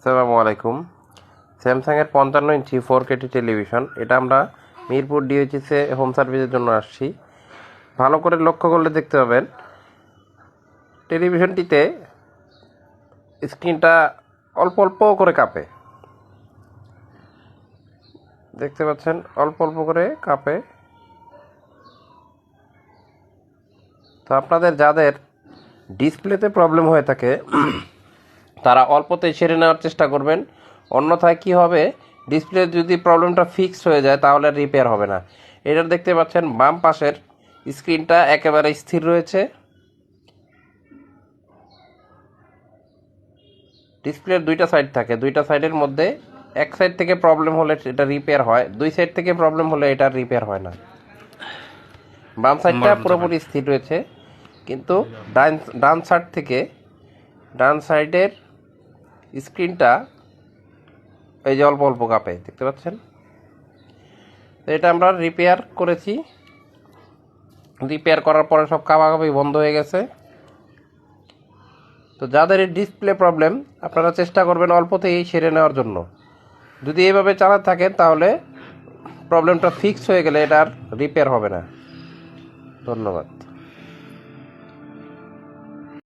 আসসালামু আলাইকুম। স্যামসাংয়ের 55 ইঞ্চি 4K টেলিভিশন, এটা আমরা মিরপুর ডিএইচএসে হোম সার্ভিসের জন্য আসছি। ভালো করে লক্ষ্য করলে দেখতে পাবেন টেলিভিশনটিতে স্ক্রিনটা অল্প অল্প করে কাঁপে। দেখতে পাচ্ছেন অল্প অল্প করে কাঁপে। তো আপনাদের যাদের ডিসপ্লেতে প্রবলেম হয়ে থাকে তারা অল্পতেই সেরে নেওয়ার চেষ্টা করবেন। অন্যথায় কি হবে, ডিসপ্লে যদি প্রবলেমটা ফিক্স হয়ে যায় তাহলে রিপেয়ার হবে না। এটা দেখতে পাচ্ছেন বাম পাশের স্ক্রিনটা একেবারে স্থির রয়েছে। ডিসপ্লের দুইটা সাইড থাকে, দুইটা সাইডের মধ্যে এক সাইড থেকে প্রবলেম হলে এটা রিপেয়ার হয়, দুই সাইড থেকে প্রবলেম হলে এটা রিপেয়ার হয় না। বাম সাইডটা পুরোপুরি স্থির রয়েছে, কিন্তু ডান সাইডের স্ক্রিনটা এই যে অল্প অল্প কাঁপে, দেখতে পাচ্ছেন। তো এটা আমরা রিপেয়ার করেছি, রিপেয়ার করার পরে সব কাঁপাকাঁপি বন্ধ হয়ে গেছে। তো যাদের ডিসপ্লে প্রবলেম আপনারা চেষ্টা করবেন অল্পতেই সেরে নেওয়ার জন্য। যদি এইভাবে চালাতে থাকেন তাহলে প্রবলেমটা ফিক্স হয়ে গেলে এটা আর রিপেয়ার হবে না। ধন্যবাদ।